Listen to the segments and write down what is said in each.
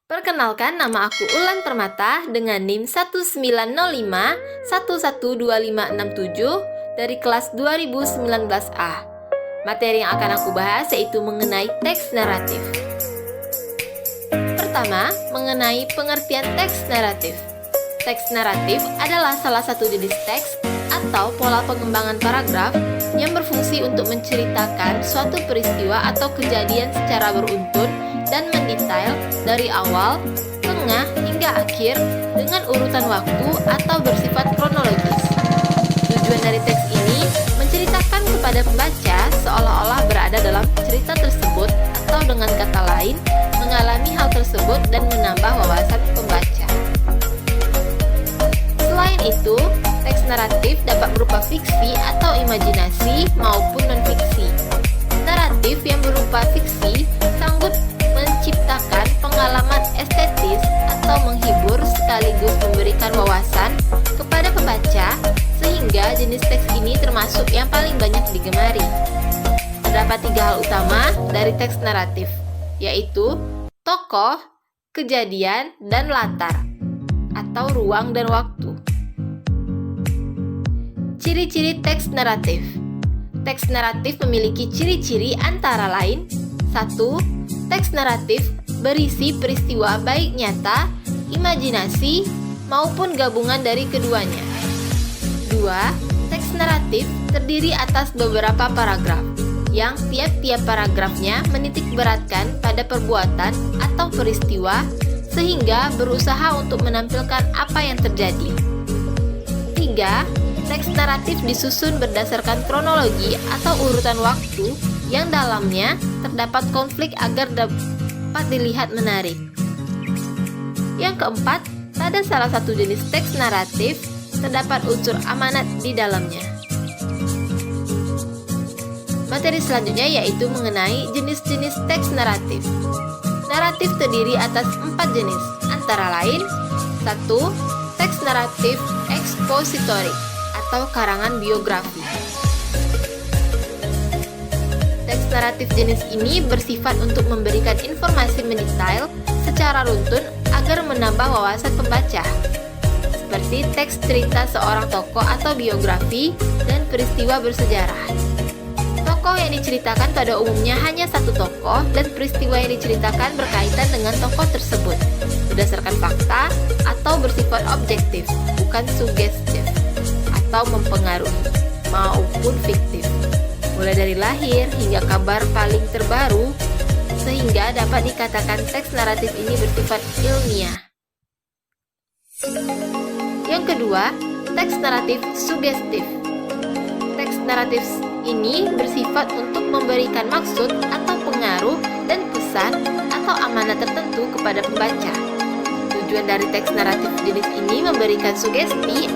Perkenalkan, nama aku Ulan Permata dengan NIM 1905112567 dari kelas 2019A. Materi yang akan aku bahas yaitu mengenai teks naratif. Pertama, mengenai pengertian teks naratif. Teks naratif adalah salah satu jenis teks atau pola pengembangan paragraf yang berfungsi untuk menceritakan suatu peristiwa atau kejadian secara beruntun dan mendetail dari awal, tengah, hingga akhir dengan urutan waktu atau bersifat kronologis. Tujuan dari teks ini menceritakan kepada pembaca seolah-olah berada dalam cerita tersebut atau dengan kata lain, mengalami hal tersebut dan menambah wawasan pembaca. Selain itu, teks naratif dapat berupa fiksi atau imajinasi maupun non-fiksi. Naratif yang berupa fiksi sanggup menciptakan pengalaman estetis atau menghibur sekaligus memberikan wawasan kepada pembaca, sehingga jenis teks ini termasuk yang paling banyak digemari. Terdapat 3 hal utama dari teks naratif, yaitu tokoh, kejadian, dan latar, atau ruang dan waktu. Ciri-ciri teks naratif. Teks naratif memiliki ciri-ciri antara lain: 1. Teks naratif berisi peristiwa baik nyata, imajinasi, maupun gabungan dari keduanya. 2. Teks naratif terdiri atas beberapa paragraf, yang tiap-tiap paragrafnya menitik beratkan pada perbuatan atau peristiwa sehingga berusaha untuk menampilkan apa yang terjadi. 3. Teks naratif disusun berdasarkan kronologi atau urutan waktu yang dalamnya terdapat konflik agar dapat dilihat menarik. Yang keempat, pada salah satu jenis teks naratif terdapat unsur amanat di dalamnya. Materi selanjutnya yaitu mengenai jenis-jenis teks naratif. Naratif terdiri atas 4 jenis, antara lain: 1. Teks naratif ekspositorik atau karangan biografi. Teks naratif jenis ini bersifat untuk memberikan informasi mendetail secara runtun agar menambah wawasan pembaca, seperti teks cerita seorang tokoh atau biografi dan peristiwa bersejarah. Tokoh yang diceritakan pada umumnya hanya satu tokoh dan peristiwa yang diceritakan berkaitan dengan tokoh tersebut, berdasarkan fakta atau bersifat objektif, bukan sugestif atau mempengaruhi, maupun fiktif, mulai dari lahir hingga kabar paling terbaru, sehingga dapat dikatakan teks naratif ini bersifat ilmiah. Yang kedua, teks naratif sugestif. Teks naratif ini bersifat untuk memberikan maksud atau pengaruh dan pesan atau amanat tertentu kepada pembaca. Tujuan dari teks naratif jenis ini memberikan sugesti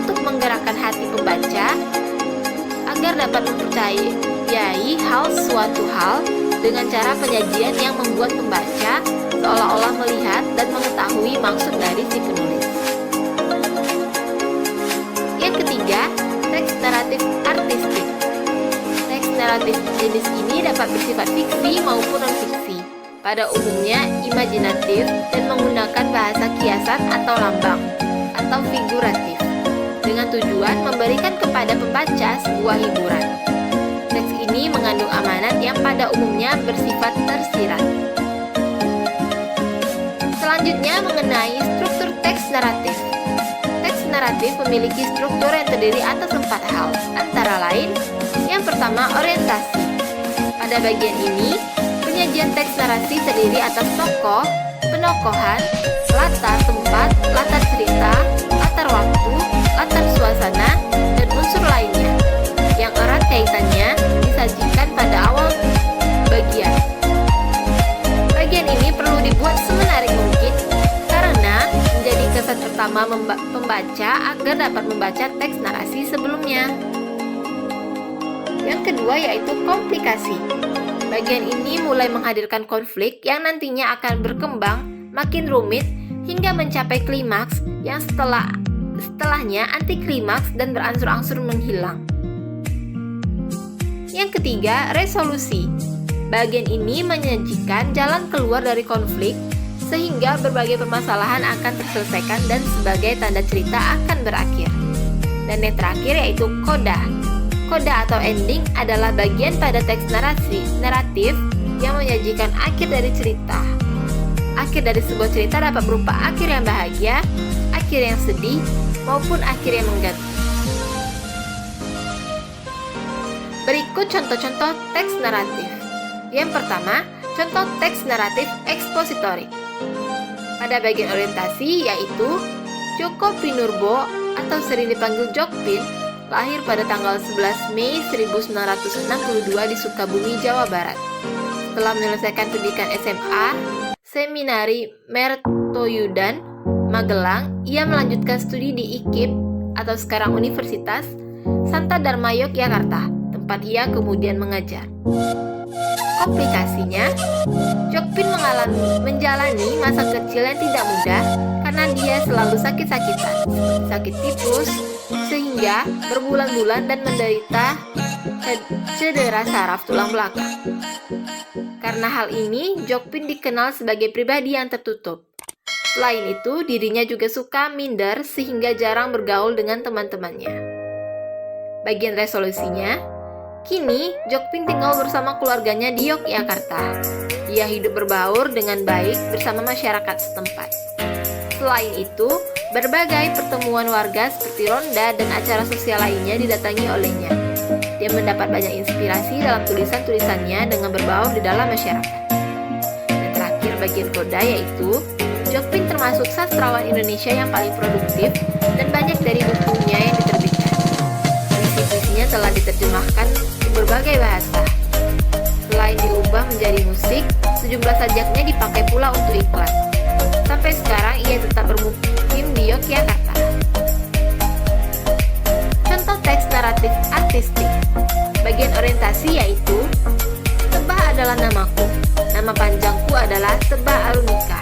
untuk menggerakkan hati pembaca agar dapat mempercayai suatu hal dengan cara penyajian yang membuat pembaca seolah-olah melihat dan mengetahui maksud dari si penulis. Yang ketiga, teks naratif artistik. Teks naratif jenis ini dapat bersifat fiksi maupun non-fiksi, pada umumnya imajinatif dan menggunakan bahasa kiasan atau lambang, atau figuratif, dengan tujuan memberikan kepada pembaca sebuah hiburan. Teks ini mengandung amanat yang pada umumnya bersifat tersirat. Selanjutnya mengenai struktur teks naratif. Teks naratif memiliki struktur yang terdiri atas 4 hal, antara lain: yang pertama, orientasi. Pada bagian ini, penyajian teks narasi terdiri atas tokoh, penokohan, latar tempat, latar cerita, latar waktu, latar suasana, dan unsur lainnya yang erat kaitannya disajikan pada awal bagian. Bagian ini perlu dibuat semenarik mungkin karena menjadi kesan pertama pembaca agar dapat membaca teks narasi sebelumnya. Yang kedua yaitu komplikasi. Bagian ini mulai menghadirkan konflik yang nantinya akan berkembang makin rumit hingga mencapai klimaks yang setelahnya anti klimaks dan berangsur-angsur menghilang. Yang ketiga, resolusi. Bagian ini menyajikan jalan keluar dari konflik sehingga berbagai permasalahan akan terselesaikan dan sebagai tanda cerita akan berakhir. Dan yang terakhir yaitu koda. Koda atau ending adalah bagian pada teks naratif yang menyajikan akhir dari cerita. Akhir dari sebuah cerita dapat berupa akhir yang bahagia, akhir yang sedih, maupun akhir yang menggantung. Berikut contoh-contoh teks naratif. Yang pertama, contoh teks naratif ekspositorik. Pada bagian orientasi yaitu Joko Pinurbo atau sering dipanggil Jokpin lahir pada tanggal 11 Mei 1962 di Sukabumi, Jawa Barat. Setelah menyelesaikan pendidikan SMA, Seminari Mertoyudan, Magelang, ia melanjutkan studi di IKIP atau sekarang Universitas Santa Dharma Yogyakarta, tempat ia kemudian mengajar. Komplikasinya, Jokpin menjalani masa kecil yang tidak mudah karena dia selalu sakit-sakitan, sakit tipus, sehingga berbulan-bulan dan menderita cedera saraf tulang belakang. Karena hal ini, Jokpin dikenal sebagai pribadi yang tertutup. Selain itu, dirinya juga suka minder sehingga jarang bergaul dengan teman-temannya. Bagian resolusinya, kini Jokpin tinggal bersama keluarganya di Yogyakarta. Ia hidup berbaur dengan baik bersama masyarakat setempat. Selain itu, berbagai pertemuan warga seperti ronda dan acara sosial lainnya didatangi olehnya. Dia mendapat banyak inspirasi dalam tulisan-tulisannya dengan berbaur di dalam masyarakat. Dan terakhir bagian koda yaitu, Jokpin termasuk sastrawan Indonesia yang paling produktif dan banyak dari bukunya yang diterbitkan. Puisi-puisinya telah diterjemahkan ke berbagai bahasa. Selain diubah menjadi musik, sejumlah sajaknya dipakai pula untuk iklan. Sampai sekarang ia tetap bermukim di Yogyakarta. Contoh teks naratif artistik. Bagian orientasi yaitu Tebah adalah namaku. Nama panjangku adalah Tebah Arunika.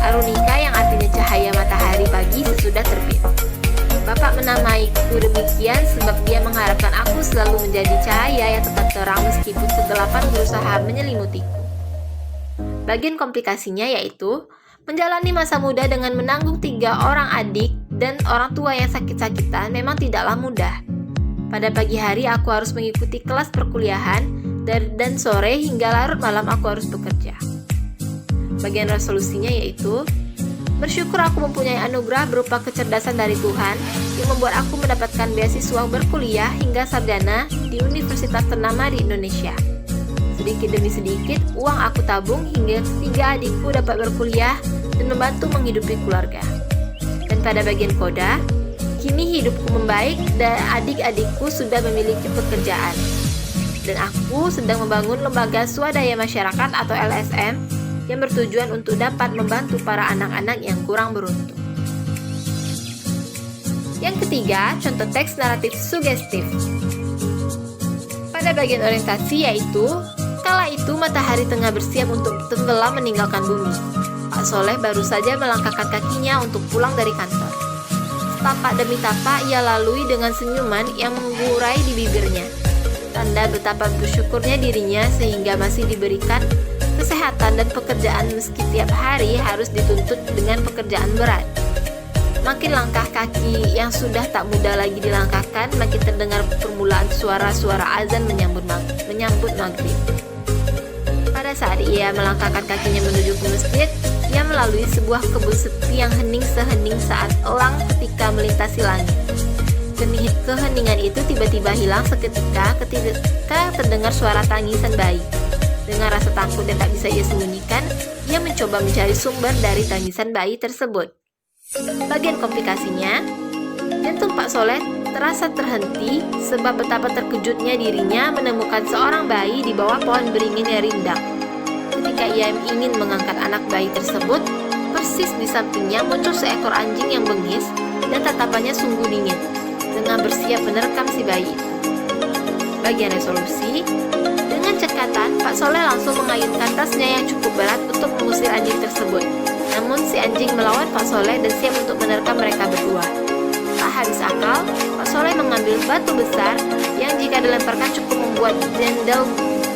Arunika yang artinya cahaya matahari pagi sesudah terbit. Bapak menamaiku demikian sebab dia mengharapkan aku selalu menjadi cahaya yang tetap terang meskipun kegelapan berusaha menyelimutiku. Bagian komplikasinya yaitu menjalani masa muda dengan menanggung 3 orang adik dan orang tua yang sakit-sakitan memang tidaklah mudah. Pada pagi hari aku harus mengikuti kelas perkuliahan dan sore hingga larut malam aku harus bekerja. Bagian resolusinya yaitu bersyukur aku mempunyai anugerah berupa kecerdasan dari Tuhan yang membuat aku mendapatkan beasiswa berkuliah hingga sarjana di universitas ternama di Indonesia. Sedikit demi sedikit, uang aku tabung hingga 3 adikku dapat berkuliah dan membantu menghidupi keluarga. Dan pada bagian koda, kini hidupku membaik dan adik-adikku sudah memiliki pekerjaan. Dan aku sedang membangun lembaga swadaya masyarakat atau LSM yang bertujuan untuk dapat membantu para anak-anak yang kurang beruntung. Yang ketiga, contoh teks naratif sugestif. Pada bagian orientasi yaitu, kala itu matahari tengah bersiap untuk tenggelam meninggalkan bumi. Pak Soleh baru saja melangkahkan kakinya untuk pulang dari kantor. Tapak demi tapak ia lalui dengan senyuman yang menggurai di bibirnya. Tanda betapa bersyukurnya dirinya sehingga masih diberikan kesehatan dan pekerjaan meski tiap hari harus dituntut dengan pekerjaan berat. Makin langkah kaki yang sudah tak mudah lagi dilangkahkan, makin terdengar permulaan suara-suara azan menyambut maghrib. Pada saat ia melangkahkan kakinya menuju ke masjid, ia melalui sebuah kebun sepi yang hening sehening saat elang ketika melintasi langit. Keheningan itu tiba-tiba hilang seketika ketika terdengar suara tangisan bayi. Dengan rasa takut yang tak bisa ia sembunyikan, ia mencoba mencari sumber dari tangisan bayi tersebut. Bagian komplikasinya, jantung Pak Soleh terasa terhenti sebab betapa terkejutnya dirinya menemukan seorang bayi di bawah pohon beringin yang rindang. Ketika ia ingin mengangkat anak bayi tersebut, persis di sampingnya muncul seekor anjing yang bengis dan tatapannya sungguh dingin, dengan bersiap menerkam si bayi itu. Bagian resolusi, dengan cekatan, Pak Soleh langsung mengayunkan tasnya yang cukup berat untuk mengusir anjing tersebut. Namun si anjing melawan Pak Soleh dan siap untuk menerkam mereka berdua. Tak habis akal, Pak Soleh mengambil batu besar yang jika dilemparkan cukup membuat jendela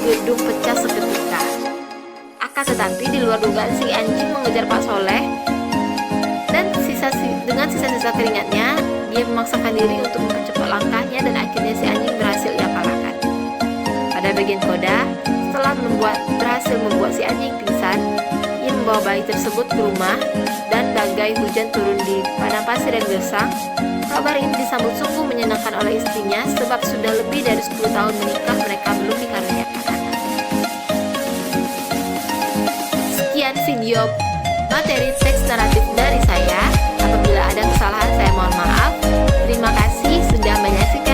gedung pecah seketika. Akan tetapi di luar dugaan si anjing mengejar Pak Soleh dan dengan sisa-sisa keringatnya dia memaksakan diri untuk mempercepat langkahnya dan akhirnya si anjing berhasil ia kalahkan. Pada bagian koda, setelah berhasil membuat si anjing pingsan, ia membawa bayi tersebut ke rumah dan bagai hujan turun di padang pasir yang gersang. Kabar ini disambut sungguh menyenangkan oleh istrinya sebab sudah lebih dari 10 tahun menikah mereka belum dikaruniakan anak. Sekian video materi teks naratif dari saya. Apabila ada kesalahan saya mohon maaf. Terima kasih sudah menyaksikan.